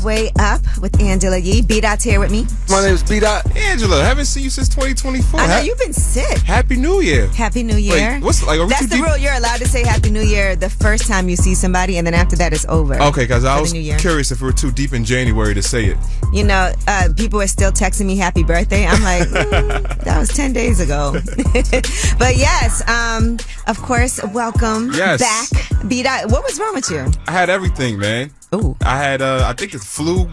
Way Up with Angela Yee. B-Dot's here with me. My name is B-Dot. Angela, haven't seen you since 2024. I know you've been sick. Happy New Year. Happy New Year. Wait, are we That's too the deep? rule. You're allowed to say Happy New Year the first time you see somebody, and then after that it's over. Okay, because I was New Year. curious if we were too deep in January to say it. You know, people are still texting me happy birthday. I'm like, that was 10 days ago. But yes, of course, welcome back. B-Dot, what was wrong with you? I had everything, man. Ooh. I had, I think it's flu,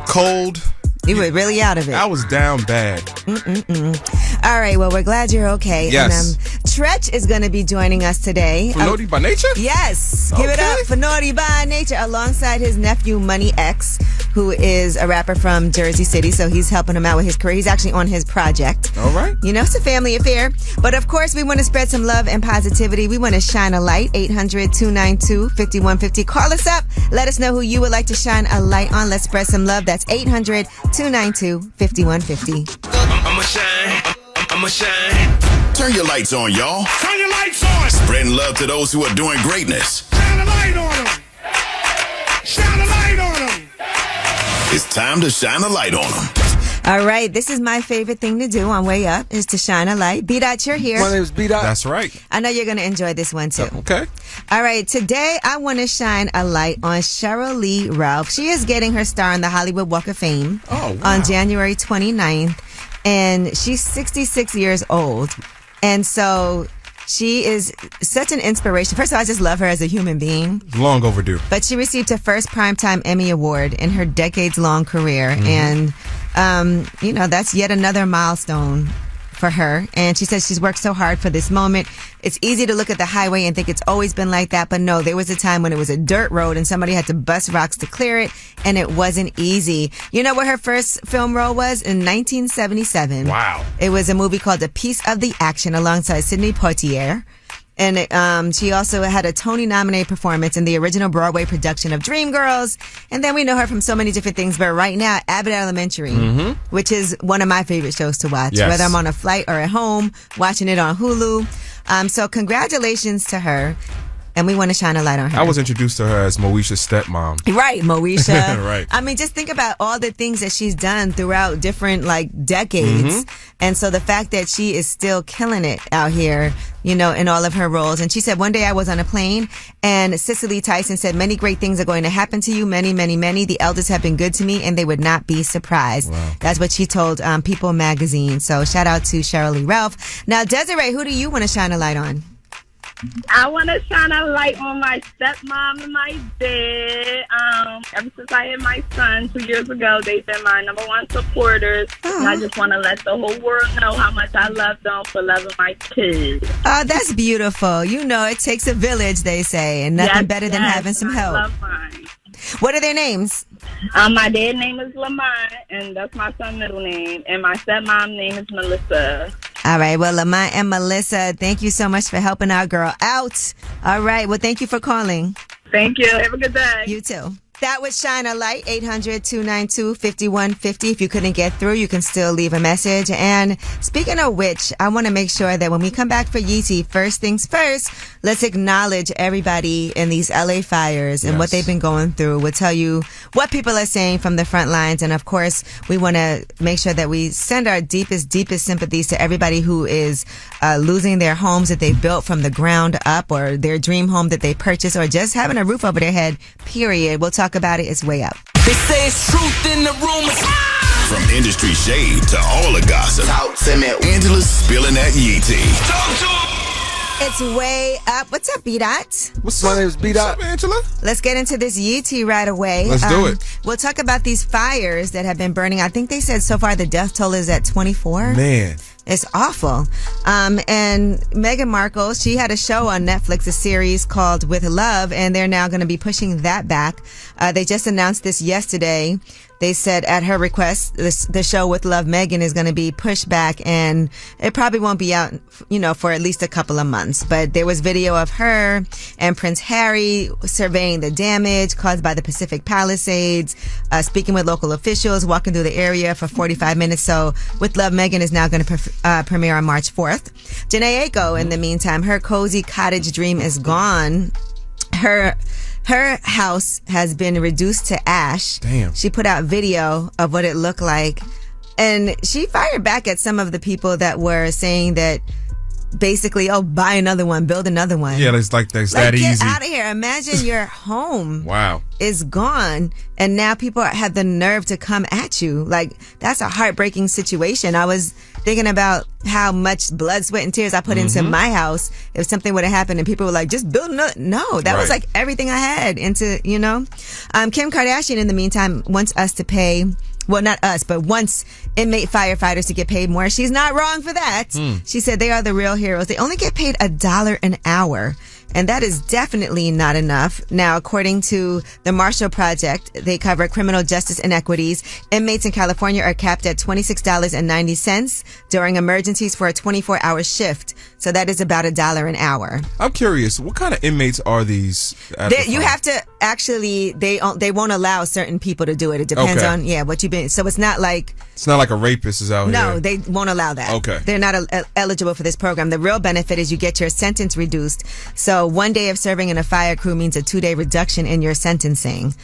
cold. You were really out of it. I was down bad. All right, well, we're glad you're okay. Yes. And Treach is going to be joining us today. For Naughty by Nature? Yes. Give it up for Naughty by Nature alongside his nephew, Money X, who is a rapper from Jersey City. So he's helping him out with his career. He's actually on his project. All right. You know, it's a family affair. But of course, we want to spread some love and positivity. We want to shine a light. 800-292-5150. Call us up. Let us know who you would like to shine a light on. Let's spread some love. That's 800-292-5150. I'ma shine. Turn your lights on, y'all. Turn your lights on. Spreading love to those who are doing greatness. Shine a light on them. Shine a light on them. It's time to shine a light on them. All right, this is my favorite thing to do on Way Up, is to shine a light. B-Dot, you're here. My name is B-Dot. That's right. I know you're going to enjoy this one, too. Okay. All right, today I want to shine a light on Cheryl Lee Ralph. She is getting her star on the Hollywood Walk of Fame on January 29th, and she's 66 years old. And so she is such an inspiration. First of all, I just love her as a human being. Long overdue. But she received her first Primetime Emmy Award in her decades-long career, and you know, that's yet another milestone for her. And she says she's worked so hard for this moment. It's easy to look at the highway and think it's always been like that, but no, there was a time when it was a dirt road and somebody had to bust rocks to clear it, and it wasn't easy. You know what her first film role was? In 1977. Wow. It was a movie called A Piece of the Action alongside Sidney Poitier. And she also had a Tony-nominated performance in the original Broadway production of Dreamgirls. And then we know her from so many different things. But right now, Abbott Elementary, which is one of my favorite shows to watch, whether I'm on a flight or at home, watching it on Hulu. So congratulations to her. And we want to shine a light on her. I was introduced to her as Moesha's stepmom. Right, Moesha. Right. I mean, just think about all the things that she's done throughout different, decades. And so the fact that she is still killing it out here, you know, in all of her roles. And she said, one day I was on a plane and Cicely Tyson said, many great things are going to happen to you. Many, many, many. The elders have been good to me and they would not be surprised. Wow. That's what she told People magazine. So shout out to Cheryl Lee Ralph. Now, Desiree, who do you want to shine a light on? I want to shine a light on my stepmom and my dad. Ever since I had my son 2 years ago, they've been my number one supporters. And I just want to let the whole world know how much I love them for loving my kids. Oh, that's beautiful. You know, it takes a village, they say, and nothing better than having some help. I love mine. What are their names? My dad's name is Lamont, and that's my son's middle name. And my stepmom's name is Melissa. All right. Well, Lamont and Melissa, thank you so much for helping our girl out. All right. Well, thank you for calling. Thank you. Have a good day. You too. That was Shine a Light, 800-292-5150. If you couldn't get through, you can still leave a message. And speaking of which, I want to make sure that when we come back for Yeezy, first things first, let's acknowledge everybody in these LA fires and what they've been going through. We'll tell you what people are saying from the front lines. And of course, we want to make sure that we send our deepest sympathies to everybody who is losing their homes that they built from the ground up, or their dream home that they purchased, or just having a roof over their head, period. We'll talk about it. It's Way Up. They say it's truth in the room. From industry shade to all the gossip, Talk to me. Angela's spilling that yee tea. Talk to me. It's Way Up. What's up, B-Dot? My name is B-Dot. What's up, Angela? Let's get into this Yee tea right away. Let's do it. We'll talk about these fires that have been burning. I think they said so far the death toll is at 24. Man. It's awful. And Meghan Markle, she had a show on Netflix, a series called With Love, and they're now going to be pushing that back. They just announced this yesterday. They said at her request, the show With Love, Meghan, is going to be pushed back, and it probably won't be out, you know, for at least a couple of months. But there was video of her and Prince Harry surveying the damage caused by the Pacific Palisades, speaking with local officials, walking through the area for 45 minutes. So With Love, Meghan is now going to premiere on March 4th. Janae Aiko, in the meantime, her cozy cottage dream is gone. Her Her house has been reduced to ash. Damn. She put out video of what it looked like. And she fired back at some of the people that were saying that basically, buy another one, build another one. Yeah, it's that get easy. Get out of here. Imagine your home Wow. is gone and now people have the nerve to come at you. Like, that's a heartbreaking situation. I was thinking about how much blood, sweat, and tears I put into my house if something would have happened and people were like, just build another. No, that was Right. like everything I had into, Kim Kardashian, in the meantime, wants us to pay, well, not us, but wants inmate firefighters to get paid more. She's not wrong for that. She said they are the real heroes. They only get paid $1 an hour. And that is definitely not enough. Now, according to the Marshall Project, they cover criminal justice inequities. Inmates in California are capped at $26.90 during emergencies for a 24-hour shift. So that is about $1 an hour. I'm curious, what kind of inmates are these? You have to actually, they won't allow certain people to do it. It depends Okay. on, what you've been. So it's not like, It's not like a rapist is out here. no, they won't allow that. Okay. They're not eligible for this program. The real benefit is you get your sentence reduced. So 1 day of serving in a fire crew means a 2-day reduction in your sentencing.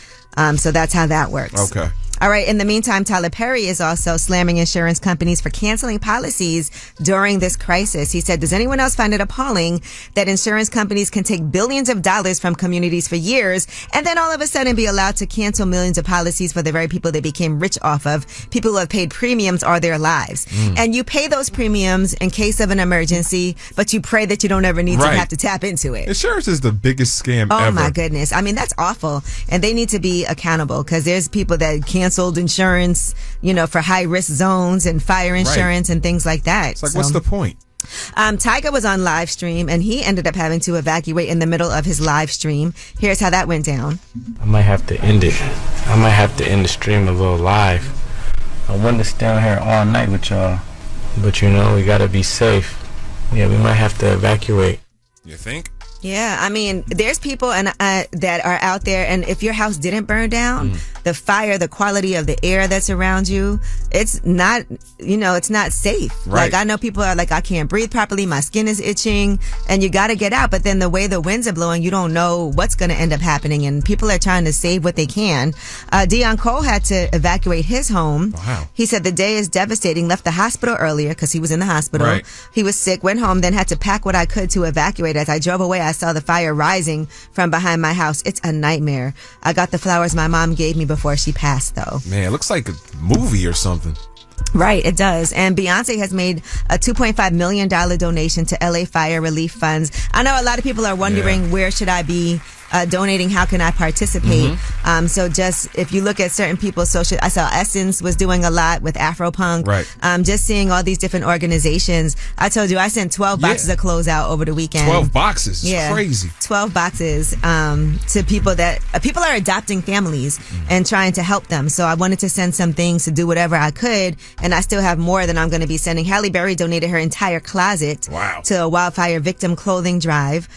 So that's how that works. Okay. All right. In the meantime, Tyler Perry is also slamming insurance companies for canceling policies during this crisis. He said, does anyone else find it appalling that insurance companies can take billions of dollars from communities for years and then all of a sudden be allowed to cancel millions of policies for the very people they became rich off of, people who have paid premiums all their lives. And you pay those premiums in case of an emergency, but you pray that you don't ever need to Right. have to tap into it. Insurance is the biggest scam ever. Oh my goodness. I mean, that's awful. And they need to be accountable because there's people that canceled insurance, for high risk zones and fire insurance and things like that. It's like, what's the point? Tyga was on live stream and he ended up having to evacuate in the middle of his live stream. Here's how that went down. I might have to end it. I might have to end the stream a little live. I wanted to stay on here all night with y'all, but we gotta be safe. Yeah, we might have to evacuate. You think? Yeah, I mean, there's people that are out there, and if your house didn't burn down, the fire, the quality of the air that's around you, it's not, it's not safe. Right. Like, I know people are like, I can't breathe properly, my skin is itching, and you got to get out. But then the way the winds are blowing, you don't know what's going to end up happening, and people are trying to save what they can. Dion Cole had to evacuate his home. Wow. He said the day is devastating, left the hospital earlier because he was in the hospital. Right. He was sick, went home, then had to pack what I could to evacuate. As I drove away, I saw the fire rising from behind my house. It's a nightmare. I got the flowers my mom gave me before she passed, though. Man, it looks like a movie or something. Right, it does. And Beyonce has made a $2.5 million donation to LA fire relief funds. I know a lot of people are wondering, where should I be donating? How can I participate? So just, if you look at certain people's social, I saw Essence was doing a lot with Afropunk. Right. Just seeing all these different organizations. I told you, I sent 12 boxes of clothes out over the weekend. 12 boxes. It's crazy. 12 boxes to people that people are adopting families and trying to help them. So I wanted to send some things to do whatever I could, and I still have more than I'm going to be sending. Halle Berry donated her entire closet to a wildfire victim clothing drive.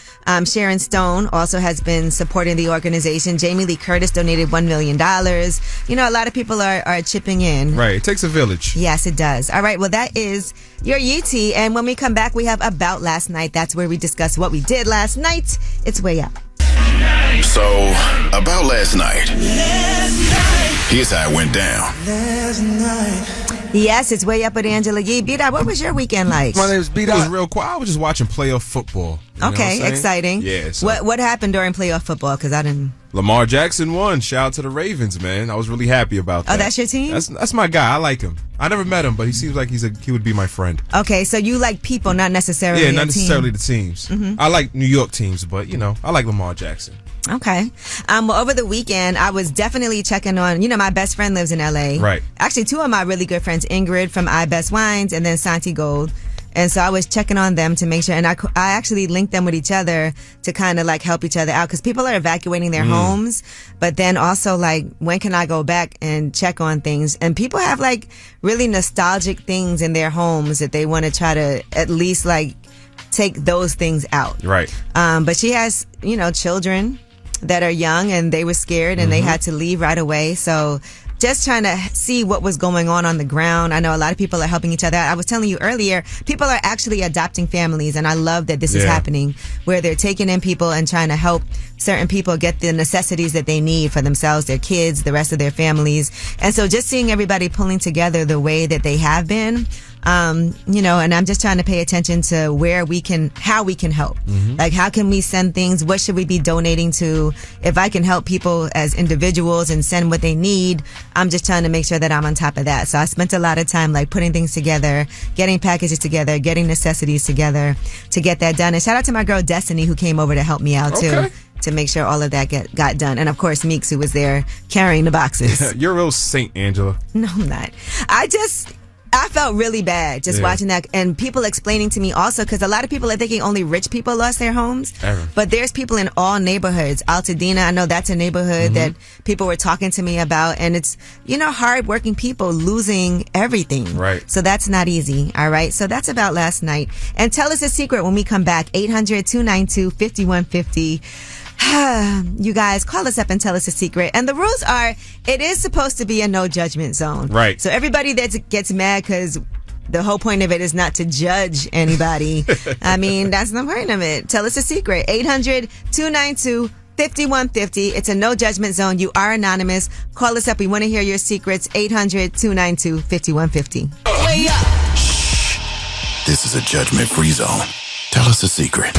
Sharon Stone also has been supporting the organization. Jamie Lee Curtis donated $1 million. A lot of people are chipping in. Right. It takes a village. Yes, it does. All right. Well, that is your Yeetie. And when we come back, we have About Last Night. That's where we discuss what we did last night. It's way up. So, about last night. Here's how it went down. Yes, it's way up with Angela Yee. B-Dot, what was your weekend like? My name is It was B-Dot. real quiet. I was just watching playoff football. You know what I'm Okay, saying? exciting. Yeah. So What happened during playoff football? Because I didn't. Lamar Jackson won. Shout out to the Ravens, man. I was really happy about that. Oh, that's your team? That's my guy. I like him. I never met him, but he seems like he would be my friend. Okay, so you like people, not necessarily Yeah, a not team. necessarily the teams. I like New York teams, but I like Lamar Jackson. Okay. Well, over the weekend, I was definitely checking on, my best friend lives in LA. Right. Actually, two of my really good friends, Ingrid from I Best Wines and then Santi Gold. And so I was checking on them to make sure, and I actually linked them with each other to kind of like help each other out because people are evacuating their homes, but then also like, when can I go back and check on things? And people have like really nostalgic things in their homes that they want to try to at least like take those things out. Right. But she has, children that are young and they were scared and they had to leave right away. So just trying to see what was going on the ground. I know a lot of people are helping each other. I was telling you earlier, people are actually adopting families, and I love that this is happening, where they're taking in people and trying to help certain people get the necessities that they need for themselves, their kids, the rest of their families. And so just seeing everybody pulling together the way that they have been, and I'm just trying to pay attention to how we can help. Like, how can we send things? What should we be donating to? If I can help people as individuals and send what they need, I'm just trying to make sure that I'm on top of that. So I spent a lot of time like putting things together, getting packages together, getting necessities together to get that done. And shout out to my girl Destiny, who came over to help me out too, to make sure all of that got done. And of course, Meeks, who was there carrying the boxes. You're a real saint, Angela. No, I'm not. I felt really bad just watching that, and people explaining to me also, because a lot of people are thinking only rich people lost their homes, but there's people in all neighborhoods. Altadena, I know that's a neighborhood that people were talking to me about, and it's, hardworking people losing everything. Right. So that's not easy. All right. So that's about last night. And tell us a secret when we come back. 800-292-5150. You guys, call us up and tell us a secret. And the rules are, it is supposed to be a no judgment zone. Right. So everybody that gets mad because the whole point of it is not to judge anybody. I mean, that's the point of it. Tell us a secret. 800-292-5150. It's a no judgment zone. You are anonymous. Call us up. We want to hear your secrets. 800-292-5150. Way up. This is a judgment-free zone. Tell us a secret.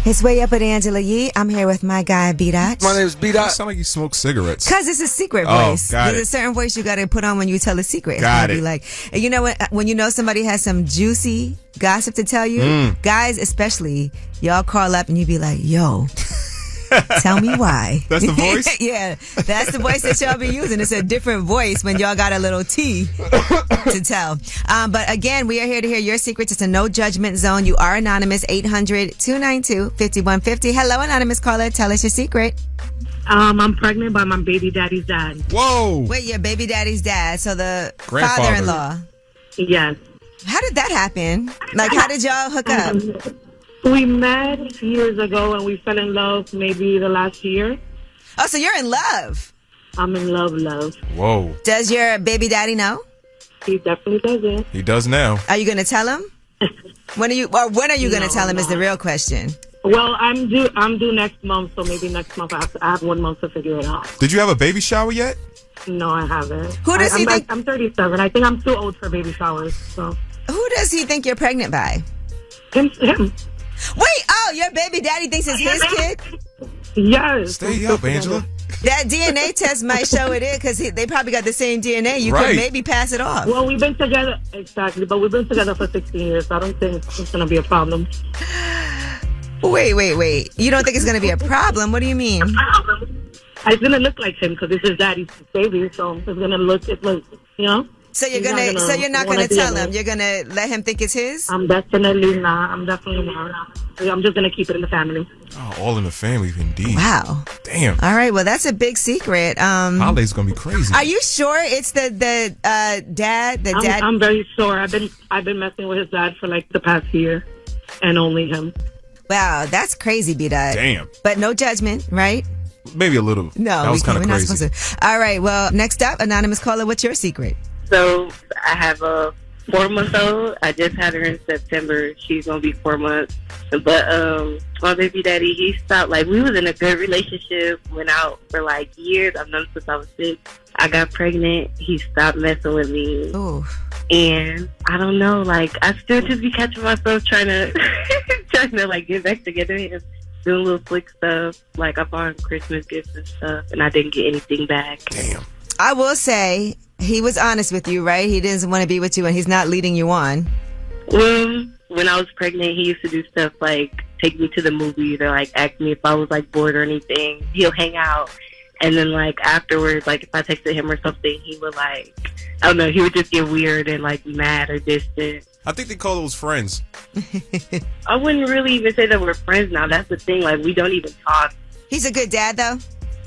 It's Way Up with Angela Yee. I'm here with my guy, B-Dot. My name is You B-Dot. sound like you smoke cigarettes. Because it's a secret Oh, voice. got There's it. a certain voice you got to put on when you tell a secret. Got Be it. like, and you know what? When you know somebody has some juicy gossip to tell you, guys especially, y'all call up and you be like, yo, tell me why. That's the voice? Yeah, that's the voice that y'all be using. It's a different voice when y'all got a little tea to tell. But again, we are here to hear your secrets. It's a no judgment zone. You are anonymous. 800-292-5150. Hello, anonymous caller. Tell us your secret. I'm pregnant by my baby daddy's dad. Whoa. Wait, your baby daddy's dad, so the Grandfather. father-in-law. Yes. How did that happen? Like, how did y'all hook up? We met years ago and we fell in love maybe the last year. Oh, so you're in love. I'm in love. Whoa. Does your baby daddy know? He definitely doesn't. He does now. Are you going to tell him? When are you going to tell him is the real question. Well, I'm due next month, so maybe next month I have 1 month to figure it out. Did you have a baby shower yet? No, I haven't. Who does he think? I'm 37. I think I'm too old for baby showers. So Who does he think you're pregnant by? him. Wait, your baby daddy thinks it's his kid? Yes. Stay up, Angela. That DNA test might show it is, because they probably got the same DNA. You Right. could maybe pass it off. Well, we've been together, exactly, but we've been together for 16 years, so I don't think it's going to be a problem. Wait. You don't think it's going to be a problem? What do you mean? It's going to look like him because it's his daddy's baby, so it's going to look, So you're He's not gonna tell him. You're gonna let him think it's his? I'm definitely not. I'm just going to keep it in the family. Oh, all in the family, indeed. Wow. Damn. All right. Well, that's a big secret. Holiday's gonna be crazy. Are you sure it's the dad? I'm very sure. I've been messing with his dad for like the past year, and only him. Wow, that's crazy, B-Dot. Damn. But no judgment, right? Maybe a little. No, that was kind of we're not crazy. supposed to. All right. Well, next up, anonymous caller. What's your secret? So I have a 4-month-old. I just had her in September. She's gonna be 4 months. But my baby daddy, he stopped. Like, we was in a good relationship, went out for like years. I've known him since I was 6. I got pregnant. He stopped messing with me. Ooh. And I don't know, like, I still just be catching myself trying to like get back together and doing little slick stuff. Like, I bought him Christmas gifts and stuff, and I didn't get anything back. Damn. I will say he was honest with you, right? He didn't want to be with you, and he's not leading you on. Well, when I was pregnant, he used to do stuff like take me to the movies or like ask me if I was like bored or anything. He'll hang out, and then like afterwards, like if I texted him or something, he would like, I don't know, he would just get weird and like mad or distant. I think they call those friends. I wouldn't really even say that we're friends now. That's the thing. Like, we don't even talk. He's a good dad, though?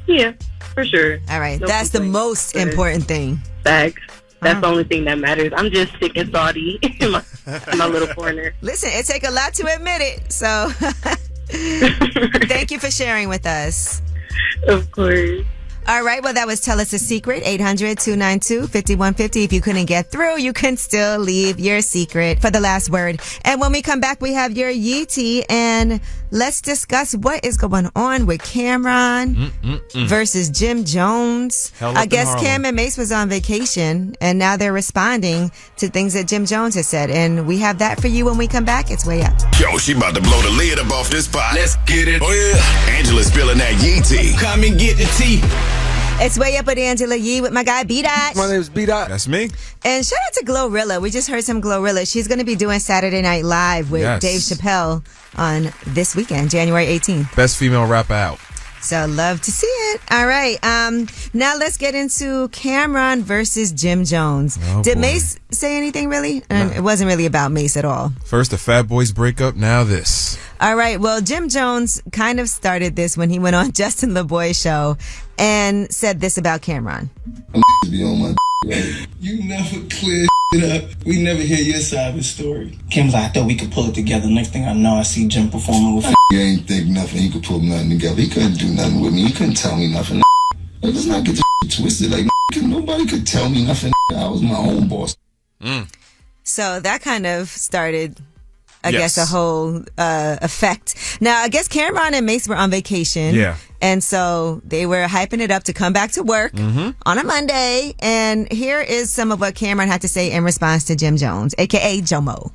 Yeah, for sure. All right. No That's the complaints. most important thing. Facts. That's the only thing that matters. I'm just sick and salty in my little corner. Listen, it take a lot to admit it. So thank you for sharing with us. Of course. All right, well, that was Tell Us a Secret, 800-292-5150. If you couldn't get through, you can still leave your secret for the last word. And when we come back, we have your Yeetie, and let's discuss what is going on with Cameron versus Jim Jones. I guess Cam and Mace was on vacation, and now they're responding to things that Jim Jones has said. And we have that for you when we come back. It's Way Up. Yo, she about to blow the lid up off this pot. Let's get it. Oh, yeah. Angela's spilling that Yee tea. Come and get the tea. It's Way Up with Angela Yee with my guy B-Dot. My name is B-Dot. That's me. And shout out to Glorilla. We just heard some Glorilla. She's going to be doing Saturday Night Live with Dave Chappelle on this weekend, January 18th. Best female rapper out. So love to see it. All right. Now let's get into Cameron versus Jim Jones. Did Mace say anything really? And it wasn't really about Mace at all. First the Fat Boys breakup, now this. All right. Well, Jim Jones kind of started this when he went on Justin LeBoy's show and said this about Cameron. Be on my right? You never clear it up. We never hear your side of the story. Kim's like, I thought we could pull it together. Next thing I know, I see Jim performing with You ain't think nothing. He could pull nothing together. He couldn't do nothing with me. He couldn't tell me nothing. Like, let's not get the twisted. Like, nobody could tell me nothing. I was my own boss. So that kind of started, I guess, a whole effect. Now, I guess Cameron and Mace were on vacation. Yeah. And so they were hyping it up to come back to work on a Monday. And here is some of what Cameron had to say in response to Jim Jones, a.k.a. Jomo.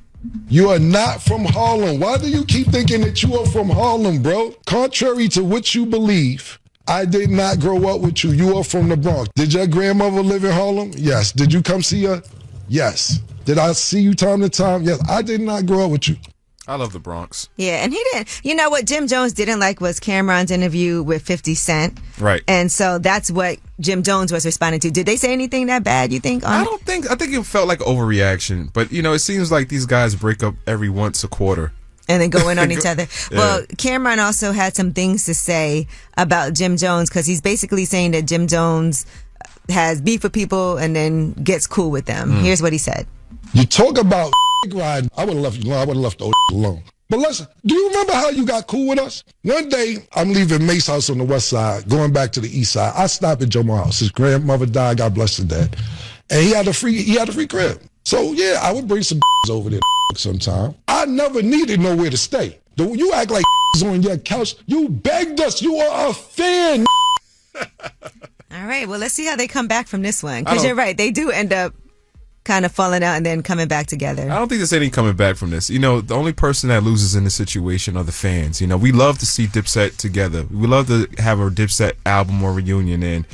You are not from Harlem. Why do you keep thinking that you are from Harlem, bro? Contrary to what you believe, I did not grow up with you. You are from the Bronx. Did your grandmother live in Harlem? Yes. Did you come see her? Yes. Did I see you time to time? Yes. I did not grow up with you. I love the Bronx. Yeah, and he didn't. You know what Jim Jones didn't like was Cameron's interview with 50 Cent. Right. And so that's what Jim Jones was responding to. Did they say anything that bad, you think? I think it felt like overreaction. But, it seems like these guys break up every once a quarter. And then go in on each other. Yeah. Well, Cameron also had some things to say about Jim Jones because he's basically saying that Jim Jones has beef with people and then gets cool with them. Here's what he said. You talk about ride. I would have left you alone. I would have left the alone. But listen, do you remember how you got cool with us? One day, I'm leaving Mace's house on the west side, going back to the east side. I stopped at Jomo's house. His grandmother died, God bless her dad. And he had a free crib. So yeah, I would bring some over there sometime. I never needed nowhere to stay. You act like on your couch. You begged us. You are a fan. All right, well, let's see how they come back from this one. Because you're right, they do end up kind of falling out and then coming back together. I don't think there's any coming back from this. The only person that loses in this situation are the fans. We love to see Dipset together. We love to have a Dipset album or reunion. And,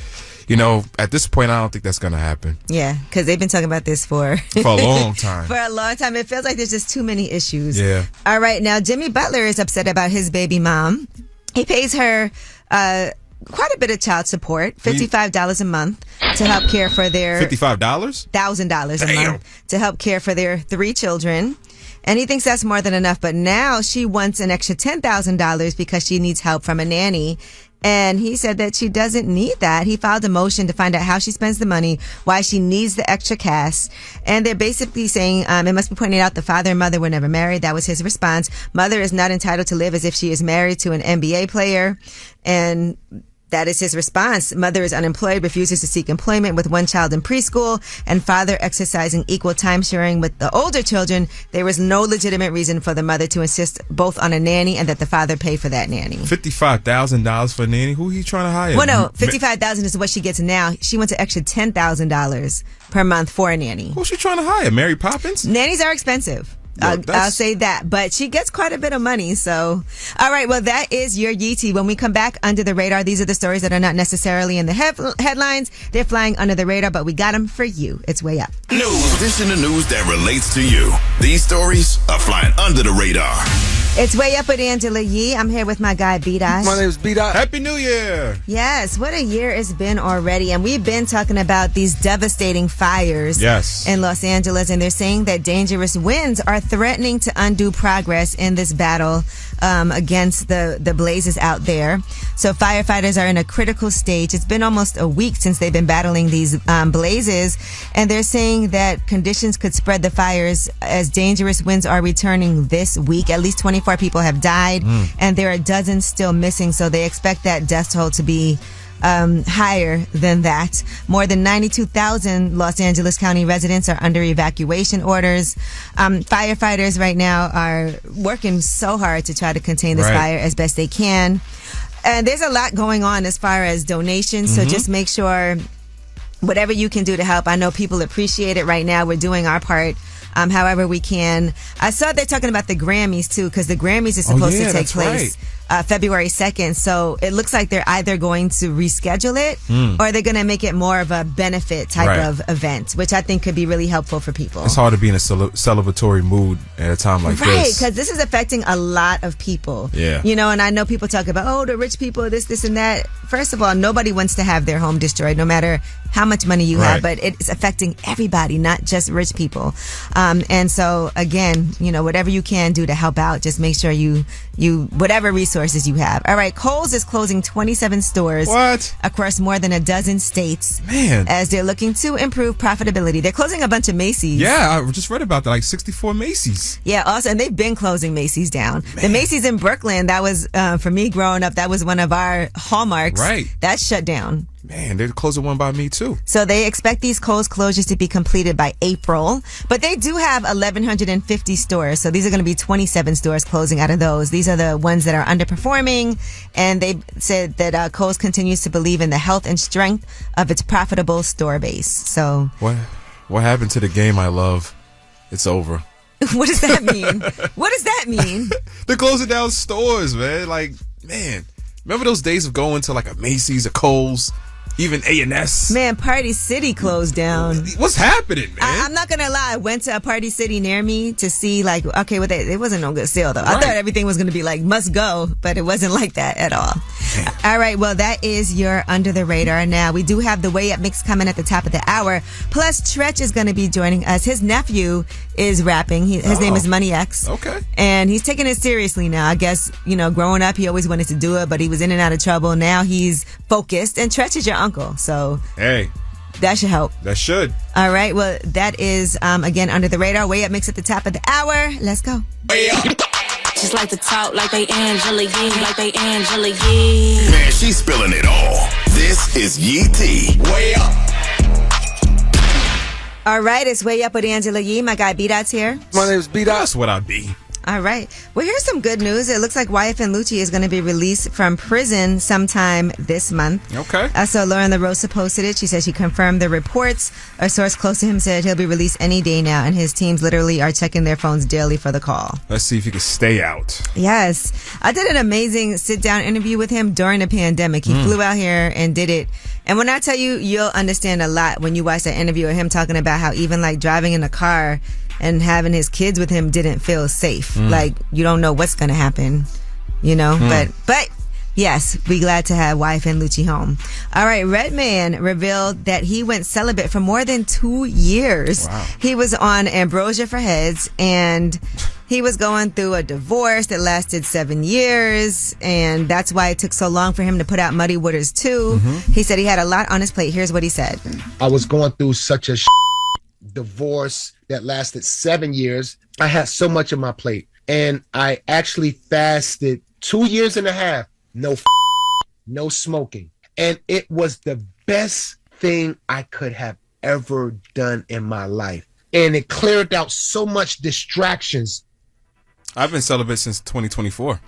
at this point, I don't think that's going to happen. Yeah, because they've been talking about this for a long time. For a long time. It feels like there's just too many issues. Yeah. All right, now Jimmy Butler is upset about his baby mom. He pays her quite a bit of child support, $55 a month to help care for their $55? $1,000 a month to help care for their 3 children. And he thinks that's more than enough. But now she wants an extra $10,000 because she needs help from a nanny. And he said that she doesn't need that. He filed a motion to find out how she spends the money, why she needs the extra cash. And they're basically saying, it must be pointed out the father and mother were never married. That was his response. Mother is not entitled to live as if she is married to an NBA player. And that is his response. Mother is unemployed, refuses to seek employment with 1 child in preschool, and father exercising equal time sharing with the older children. There was no legitimate reason for the mother to insist both on a nanny and that the father pay for that nanny. $55,000 for a nanny? Who are you trying to hire? Well, no, $55,000 is what she gets now. She wants an extra $10,000 per month for a nanny. Who's she trying to hire? Mary Poppins? Nannies are expensive. I'll say that. But she gets quite a bit of money. So, all right. Well, that is your Yeetie. When we come back, Under the Radar, these are the stories that are not necessarily in the headlines. They're flying under the radar, but we got them for you. It's Way Up. News. This in the news that relates to you. These stories are flying under the radar. It's Way Up with Angela Yee. I'm here with my guy, B-Dot. My name is B-Dot. Happy New Year. Yes. What a year it's been already. And we've been talking about these devastating fires in Los Angeles. And they're saying that dangerous winds are threatening to undo progress in this battle against the blazes out there. So firefighters are in a critical stage. It's been almost a week since they've been battling these blazes. And they're saying that conditions could spread the fires as dangerous winds are returning this week. At least 24 people have died, and there are dozens still missing. So they expect that death toll to be higher than that. More than 92,000 Los Angeles County residents are under evacuation orders. Firefighters right now are working so hard to try to contain this fire as best they can. And there's a lot going on as far as donations, so just make sure whatever you can do to help. I know people appreciate it right now. We're doing our part. However we can. I saw they're talking about the Grammys too, because the Grammys is supposed to take place February 2nd. So it looks like they're either going to reschedule it or they're going to make it more of a benefit type of event, which I think could be really helpful for people. It's hard to be in a celebratory mood at a time like this. Right, because this is affecting a lot of people. Yeah. You know, and I know people talk about, oh, the rich people, this, and that. First of all, nobody wants to have their home destroyed, no matter how much money you have, but it's affecting everybody, not just rich people. And so, again, you know, whatever you can do to help out, just make sure you whatever resources you have. All right, Kohl's is closing 27 stores across more than a dozen states as they're looking to improve profitability. They're closing a bunch of Macy's. Yeah, I just read about that, like 64 Macy's. Yeah, also, and they've been closing Macy's down. The Macy's in Brooklyn, that was, for me growing up, that was one of our hallmarks. Right. That shut down. Man, they're closing one by me too. So they expect these Kohl's closures to be completed by April, but they do have 1,150 stores. So these are going to be 27 stores closing out of those. These are the ones that are underperforming, and they said that Kohl's continues to believe in the health and strength of its profitable store base. So what happened to the game I love? It's over. What does that mean? What does that mean? They're closing down stores, man. Like, man, remember those days of going to like a Macy's, a Kohl's, even A&S? Man, Party City closed down. What's happening, man? I'm not gonna lie. I went to a Party City near me to see, like, okay, well, it wasn't no good sale though. I thought everything was gonna be like must go, but it wasn't like that at all. All right, well, that is your Under the Radar. Now, we do have the Way Up mix coming at the top of the hour. Plus, Treach is going to be joining us. His nephew is rapping. His name is Money X. Okay. And he's taking it seriously now. I guess, you know, growing up, he always wanted to do it, but he was in and out of trouble. Now he's focused. And Treach is your uncle, so... Hey. That should help. That should. All right, well, that is, again, Under the Radar. Way Up mix at the top of the hour. Let's go. Way up. Just like to talk like they Angela Yee, like they Angela Yee. Man, she's spilling it all. This is Yee T. Way up. All right, it's Way Up with Angela Yee. My guy B-Dot's here. My name's B-Dot. That's what I be. All right. Well, here's some good news. It looks like YFN Lucci is going to be released from prison sometime this month. Okay. So Lauren LaRosa posted it. She said she confirmed the reports. A source close to him said he'll be released any day now, and his teams literally are checking their phones daily for the call. Let's see if he can stay out. Yes. I did an amazing sit-down interview with him during the pandemic. He flew out here and did it. And when I tell you, you'll understand a lot when you watch that interview of him talking about how even like driving in a car and having his kids with him didn't feel safe. Like, you don't know what's going to happen, you know? But yes, be glad to have YFN Lucci home. All right, Redman revealed that he went celibate for more than 2 years. Wow. He was on Ambrosia for Heads, and he was going through a divorce that lasted 7 years, and that's why it took so long for him to put out Muddy Waters 2. He said he had a lot on his plate. Here's what he said. I was going through such a divorce that lasted 7 years. I had so much on my plate, and I actually fasted 2 years and a half. No smoking. And it was the best thing I could have ever done in my life. And it cleared out so much distractions. I've been celibate since 2024.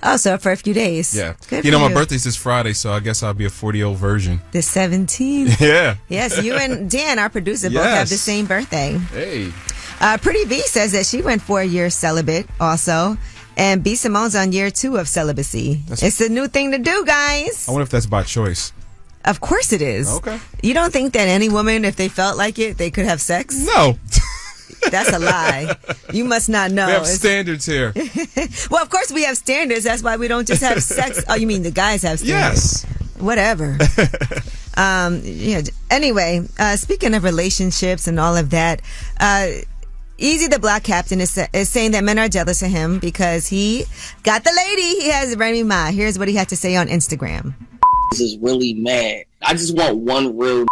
Oh, so for a few days. Yeah. Good You know, for my birthday's this Friday, so I guess I'll be a 40-year-old version. The 17th. Yeah. Yes, you and Dan, our producer, both have the same birthday. Hey. Pretty B says that she went for a year celibate also. And B Simone's on year 2 of celibacy. It's a new thing to do, guys. I wonder if that's by choice. Of course it is. Okay. You don't think that any woman, if they felt like it, they could have sex? No. That's a lie. You must not know. We have standards here. Well, of course we have standards. That's why we don't just have sex. Oh, you mean the guys have standards? Yes. Whatever. Yeah. Anyway, speaking of relationships and all of that, Easy the Black Captain is saying that men are jealous of him because he got the lady. He has Remy Ma. Here's what he had to say on Instagram. This is really mad. I just want one real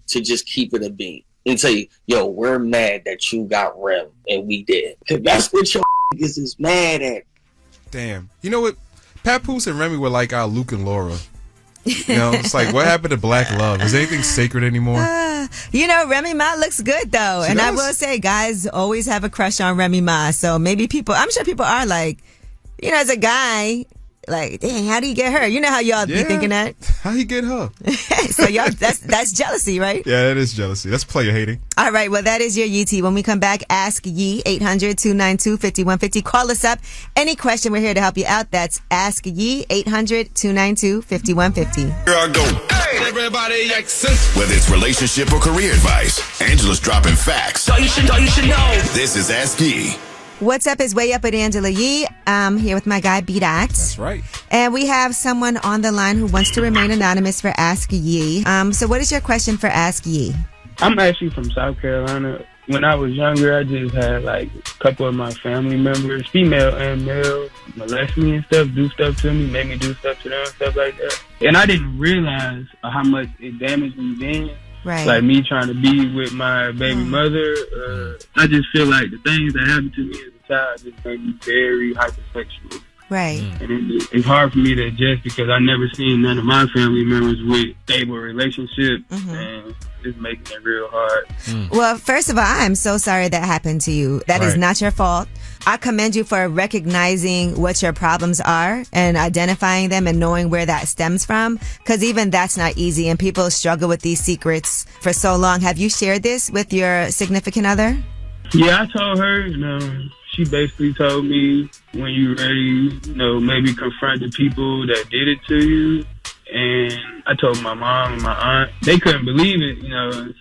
to just keep it a beat and say, yo, we're mad that you got Rem and we did. Because that's what your is mad at. Damn. You know what? Papoose and Remy were like our Luke and Laura. You know, it's like, what happened to black love? Is anything sacred anymore? Remy Ma looks good though. She and does. I will say, guys always have a crush on Remy Ma. So maybe I'm sure people are like, as a guy, like, dang, how do you get her? You know how y'all be thinking that? How you get her? So y'all, that's jealousy, right? Yeah, that is jealousy. That's player hating. All right, well, that is your Yee. When we come back, ask Yee, 800-292-5150. Call us up. Any question, we're here to help you out. That's Ask Yee, 800-292-5150. Here I go. Hey, everybody, accent. Whether it's relationship or career advice, Angela's dropping facts. All you should know. This is Ask Yee. What's up is Way Up with Angela Yee. I'm here with my guy, B-Dot. That's right. And we have someone on the line who wants to remain anonymous for Ask Yee. So what is your question for Ask Yee? I'm actually from South Carolina. When I was younger, I just had like a couple of my family members, female and male, molest me and stuff, do stuff to me, make me do stuff to them, stuff like that. And I didn't realize how much it damaged me then. Right. Like me trying to be with my baby mother. I just feel like the things that happened to me as a child just made me very hypersexual. Right. And it's hard for me to adjust because I never seen none of my family members with stable relationships, and it's making it real hard. Well, first of all, I'm so sorry that happened to you. That is not your fault. I commend you for recognizing what your problems are and identifying them and knowing where that stems from, because even that's not easy and people struggle with these secrets for so long. Have you shared this with your significant other? Yeah, I told her, she basically told me, when you're ready, maybe confront the people that did it to you. And I told my mom and my aunt, they couldn't believe it,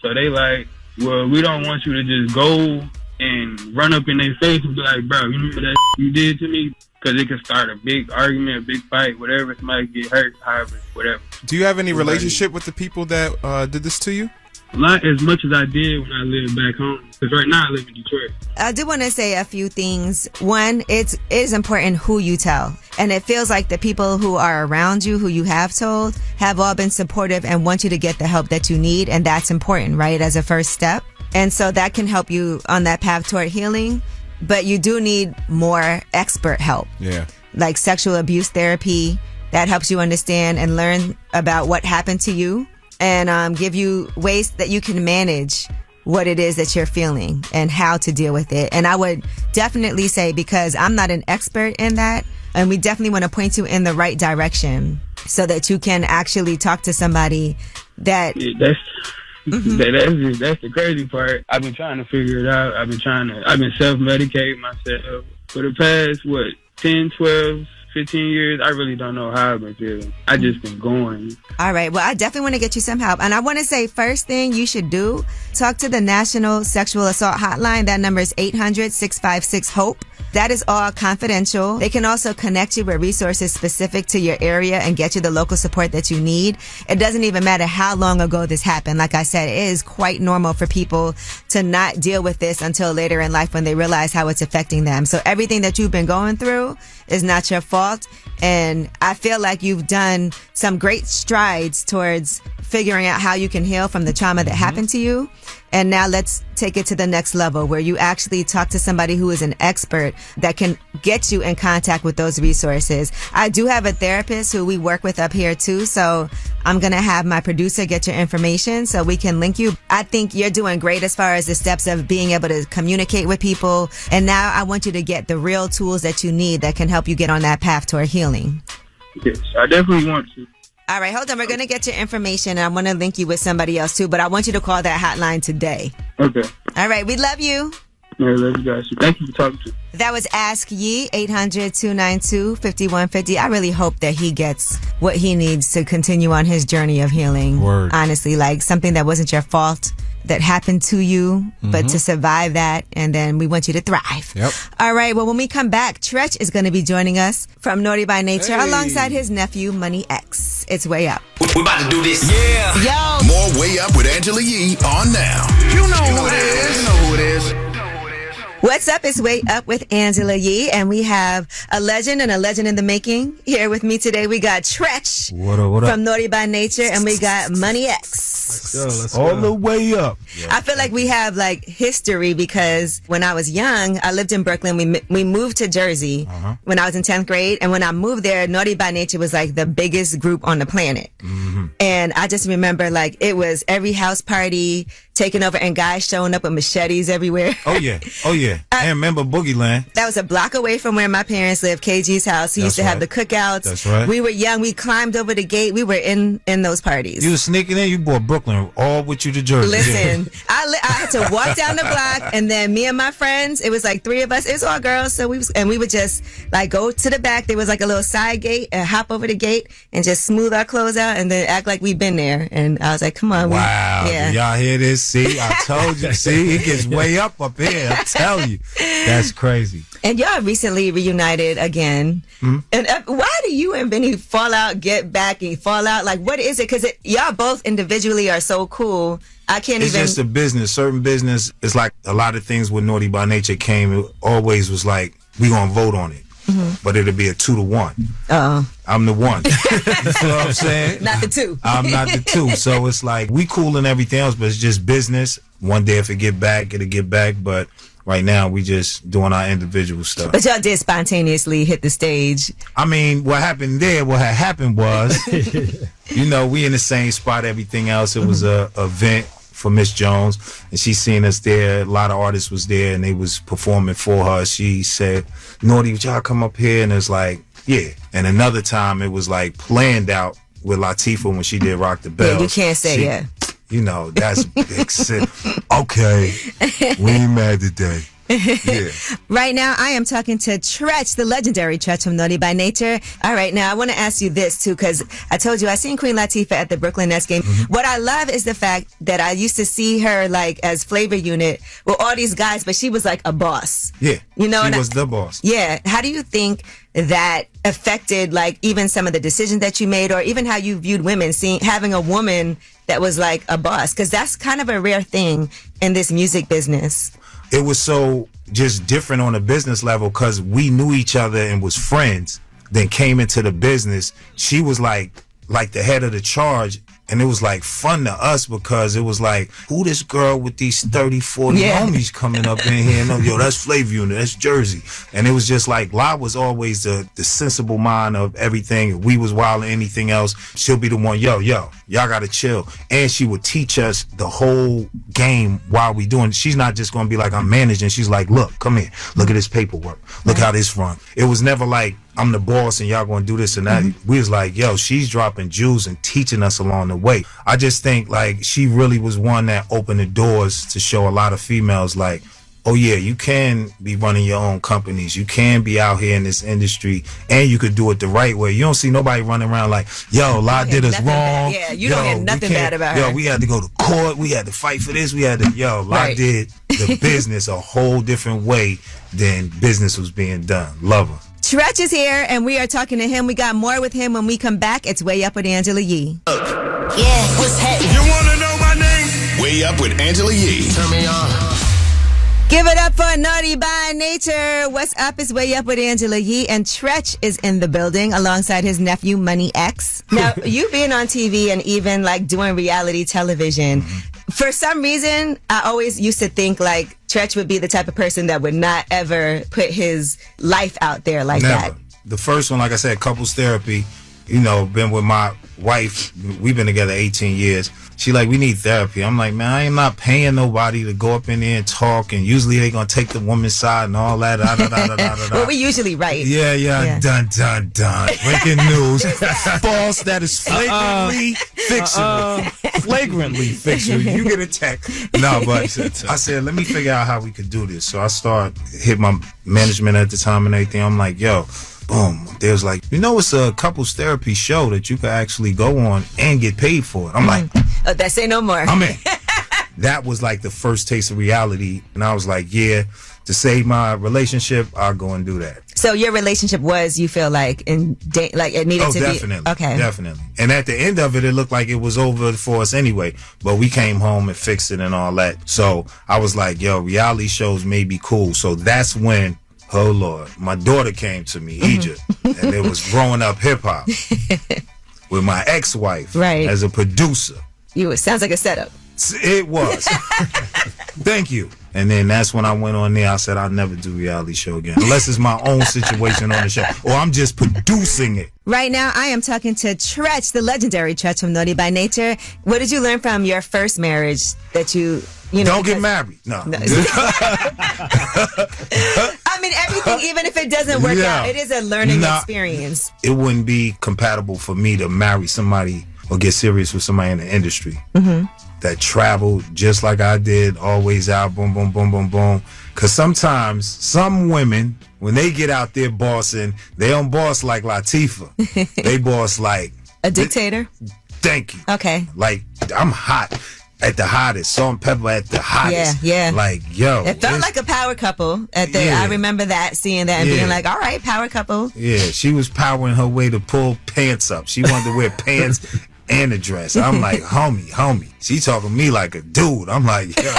so they like, well, we don't want you to just go and run up in their face and be like, bro, you remember that you did to me? Because it could start a big argument, a big fight, whatever. Somebody get hurt, however, whatever. Do you have any relationship with the people that did this to you? Not as much as I did when I lived back home. Because right now I live in Detroit. I do want to say a few things. One, it is important who you tell. And it feels like the people who are around you, who you have told, have all been supportive and want you to get the help that you need. And that's important, right, as a first step. And so that can help you on that path toward healing. But you do need more expert help. Yeah. Like sexual abuse therapy. That helps you understand and learn about what happened to you. And give you ways that you can manage what it is that you're feeling and how to deal with it. And I would definitely say, because I'm not an expert in that, and we definitely want to point you in the right direction so that you can actually talk to somebody that... Yeah, that's the crazy part. I've been trying to figure it out. I've been self-medicating myself for the past, 10, 12, 15 years. I really don't know how I've been feeling. I just been going. All right. Well, I definitely want to get you some help. And I want to say, first thing you should do, talk to the National Sexual Assault Hotline. That number is 800-656-HOPE. That is all confidential. They can also connect you with resources specific to your area and get you the local support that you need. It doesn't even matter how long ago this happened. Like I said, it is quite normal for people to not deal with this until later in life when they realize how it's affecting them. So everything that you've been going through is not your fault. And I feel like you've done some great strides towards figuring out how you can heal from the trauma that happened to you. And now let's take it to the next level where you actually talk to somebody who is an expert that can get you in contact with those resources. I do have a therapist who we work with up here too. So I'm going to have my producer get your information so we can link you. I think you're doing great as far as the steps of being able to communicate with people. And now I want you to get the real tools that you need that can help you get on that path toward healing. Yes, I definitely want to. All right, hold on. We're going to get your information, and I want to link you with somebody else, too. But I want you to call that hotline today. Okay. All right, we love you. Yeah, love you guys. Thank you for talking to me. That was Ask Yee, 800-292-5150. I really hope that he gets what he needs to continue on his journey of healing. Word. Honestly, like something that wasn't your fault, that happened to you, but to survive that, and then we want you to thrive. Yep. All right, well, when we come back, Treach is going to be joining us from Naughty by Nature alongside his nephew, Money X. It's Way Up. We about to do this. Yeah. Yo. More Way Up with Angela Yee on now. You know who it is. You know who it is. What's up? It's Way Up with Angela Yee, and we have a legend and a legend in the making. Here with me today, we got Treach What up? from Naughty by Nature, and we got Money X. All the way up. I feel like we have like history because when I was young, I lived in Brooklyn. We moved to Jersey when I was in 10th grade. And when I moved there, Naughty by Nature was like the biggest group on the planet. And I just remember like it was every house party taking over and guys showing up with machetes everywhere. Oh yeah. I remember Boogie Land. That was a block away from where my parents lived, KG's house. He used to have the cookouts. That's right. We were young. We climbed over the gate. We were in those parties. You were sneaking in. You brought Brooklyn all with you to Jersey. Listen, I had to walk down the block, and then me and my friends, it was like 3 of us. It was all girls, so we would just like go to the back. There was like a little side gate, and hop over the gate, and just smooth our clothes out, and then act like we've been there. And I was like, come on. Wow. Yeah. Y'all hear this? See, I told you. See, it gets way up here. I tell you. That's crazy. And y'all recently reunited again. And why do you and Benny fall out, get back, and fall out? Like, what is it? Because y'all both individually are so cool. I can't It's just a business. Certain business, it's like a lot of things with Naughty by Nature came, it always was like, we gonna vote on it. But it'll be a 2-1. I'm the 1. You feel what I'm saying? Not the 2. I'm not the 2. So it's like, we cool and everything else, but it's just business. One day if it get back, it'll get back. But right now, we just doing our individual stuff. But y'all did spontaneously hit the stage. I mean, what happened had happened was, you know, we in the same spot, everything else. It was a event for Miss Jones, and she seen us there. A lot of artists was there, and they was performing for her. She said, Naughty, would y'all come up here? And it's like, yeah. And another time, it was like planned out with Latifah when she did Rock the Bells. Yeah, you can't say yeah. You know, that's big shit. Okay, we ain't mad today. Yeah. Right now, I am talking to Treach, the legendary Treach from Naughty by Nature. All right, now I want to ask you this too, because I told you I seen Queen Latifah at the Brooklyn Nets game. What I love is the fact that I used to see her like as flavor unit with all these guys, but she was like a boss. Yeah, you know, she was the boss. Yeah. How do you think that affected like even some of the decisions that you made, or even how you viewed women, having a woman that was like a boss? Because that's kind of a rare thing in this music business. It was so just different on a business level because we knew each other and was friends, then came into the business. She was like the head of the charge, and it was like fun to us because it was like, who this girl with these 30, 40 homies coming up in here? No, yo, that's Flavor Unit, that's Jersey. And it was just like, La was always the sensible mind of everything. If we was wild or anything else, she'll be the one, yo, y'all gotta chill. And she would teach us the whole game while we doing it. She's not just gonna be like, I'm managing. She's like, look, come here, look at this paperwork, look how this run. It was never like, I'm the boss and y'all gonna do this and that. We was like, yo, she's dropping jewels and teaching us along the way. I just think like she really was one that opened the doors to show a lot of females like, oh yeah, you can be running your own companies. You can be out here in this industry and you could do it the right way. You don't see nobody running around like, yo, La did us wrong. Yeah, you don't hear nothing bad about her. Yo, we had to go to court. We had to fight for this. We had to, La did the business a whole different way than business was being done. Love her. Treach is here, and we are talking to him. We got more with him when we come back. It's Way Up with Angela Yee. Yeah, what's happening? You want to know my name? Way Up with Angela Yee. Turn me on. Give it up for Naughty by Nature. What's up is Way Up with Angela Yee, and Treach is in the building alongside his nephew Money X. Now, you being on TV and even like doing reality television, for some reason, I always used to think like Treach would be the type of person that would not ever put his life out there like Never. that. The first one, like I said, couples therapy, you know, been with my wife. We've been together 18 years. She like, we need therapy. I'm like, man, I am not paying nobody to go up in there and talk. And usually they going to take the woman's side and all that. Well, we usually right. Yeah. Dun. Breaking news. False. That is flagrantly fixable. Flagrantly fixable. You get a text. No, but I said, let me figure out how we could do this. So I hit my management at the time and everything. I'm like, yo, boom. There's like, it's a couples therapy show that you could actually go on and get paid for it. I'm like, that say no more. I'm in. That was like the first taste of reality. And I was like, yeah, to save my relationship, I'll go and do that. So your relationship was, you feel like, it needed to definitely, be? Okay. Definitely. And at the end of it, it looked like it was over for us anyway. But we came home and fixed it and all that. So I was like, yo, reality shows may be cool. So that's when, oh Lord, my daughter came to me, Egypt, and it was growing up hip hop with my ex-wife as a producer. It sounds like a setup. It was. Thank you. And then that's when I went on there. I said I'll never do reality show again unless it's my own situation on the show or I'm just producing it. Right now, I am talking to Treach, the legendary Treach from Naughty by Nature. What did you learn from your first marriage that you know? Don't get married. No. I mean, everything, even if it doesn't work out, it is a learning experience. It wouldn't be compatible for me to marry somebody or get serious with somebody in the industry that traveled just like I did, always out, boom, boom, boom, boom, boom. Because sometimes some women, when they get out there bossing, they don't boss like Latifah. They boss like a dictator. Thank you. Okay. Like, I'm hot at the hottest, salt and pepper at the hottest. Yeah. Like, yo. It felt like a power couple at the. I remember that, seeing that and being like, all right, power couple. Yeah, she was powering her way to pull pants up. She wanted to wear pants and a dress. I'm like, homie. She talking to me like a dude. I'm like, yo.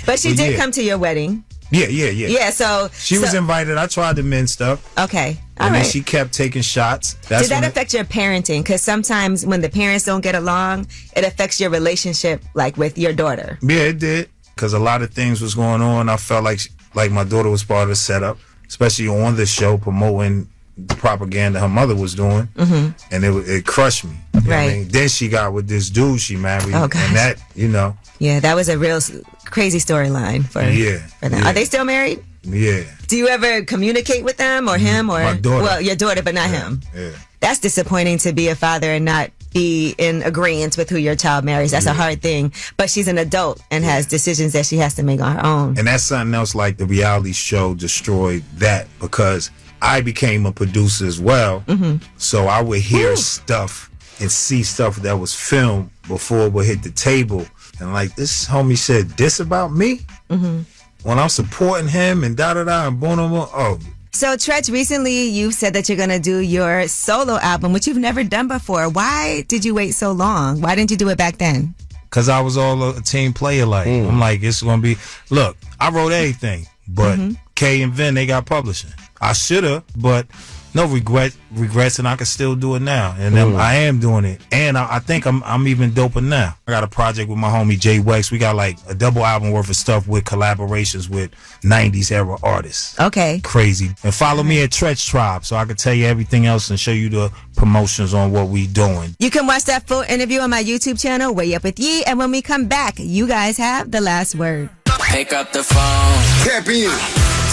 But she did come to your wedding. Yeah. Yeah, so she was invited. I tried the men stuff. Okay. And then she kept taking shots. Did that affect your parenting? Because sometimes when the parents don't get along, it affects your relationship, like with your daughter. Yeah, it did. Because a lot of things was going on. I felt like my daughter was part of the setup, especially on the show, promoting the propaganda her mother was doing. And it crushed me. You know what I mean? Then she got with this dude she married. Oh, gosh. And that, Yeah, that was a real crazy storyline for them. Yeah. Are they still married? Yeah. Do you ever communicate with them or him or my daughter? Well, your daughter, but not him. Yeah. That's disappointing to be a father and not be in agreement with who your child marries. That's a hard thing. But she's an adult and has decisions that she has to make on her own. And that's something else, like the reality show destroyed that, because I became a producer as well. So I would hear stuff and see stuff that was filmed before it would hit the table. And like, this homie said this about me? When I'm supporting him and da-da-da and boom. Oh. So, Treach, recently you've said that you're going to do your solo album, which you've never done before. Why did you wait so long? Why didn't you do it back then? Because I was all a team player. Like, I'm like, it's going to be... Look, I wrote everything, but Kay and Vin, they got publishing. I should have, but no regrets, and I can still do it now. And I am doing it. And I think I'm even doper now. I got a project with my homie Jay Wex. We got like a double album worth of stuff with collaborations with 90s era artists. Okay. Crazy. And follow me at Treach Tribe so I can tell you everything else and show you the promotions on what we doing. You can watch that full interview on my YouTube channel, Way Up With Ye. And when we come back, you guys have the last word. Pick up the phone. Tap in.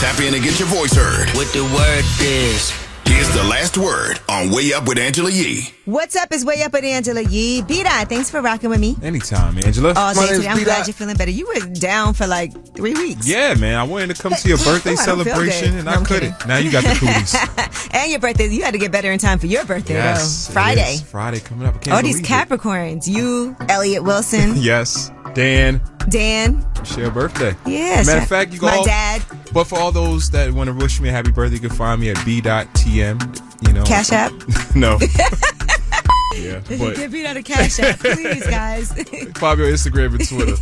Tap in and get your voice heard. What the word is. Here's the last word on Way Up with Angela Yee. What's up is Way Up with Angela Yee. B-Dot, thanks for rocking with me. Anytime, Angela. Oh, thank you. I'm glad you're feeling better. You were down for like 3 weeks. Yeah, man. I wanted to come to your birthday celebration, and I couldn't. Now you got the cooties. And your birthday. You had to get better in time for your birthday, yes, though. Friday. Friday coming up. I can't these Capricorns. You, Elliot Wilson. Yes. Dan. Share birthday. Yes. Matter of fact, you go. My dad. But for all those that want to wish me a happy birthday, you can find me at b.tm. Cash App? No. Yeah, but get beat out of Cash App, please, guys. Follow me on Instagram and Twitter.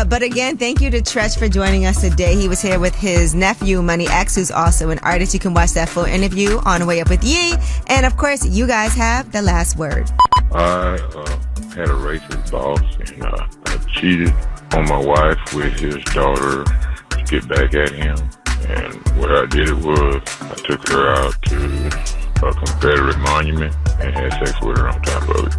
But again, thank you to Treach for joining us today. He was here with his nephew, Money X, who's also an artist. You can watch that full interview on Way Up With Ye. And of course, you guys have the last word. I had a racist boss, and I cheated on my wife with his daughter to get back at him. And what I did was I took her out to a Confederate monument and had sex with her on top of it.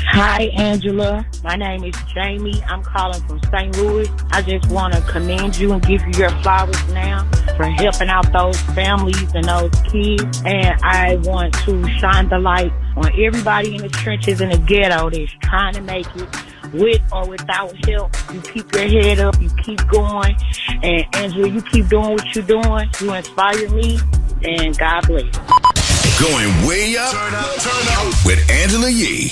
Hi, Angela. My name is Jamie. I'm calling from St. Louis. I just want to commend you and give you your flowers now for helping out those families and those kids. And I want to shine the light on everybody in the trenches in the ghetto that's trying to make it. With or without help, you keep your head up, you keep going. And Angela, you keep doing what you're doing. You inspire me, and God bless. Going way up, turn up with Angela Yee.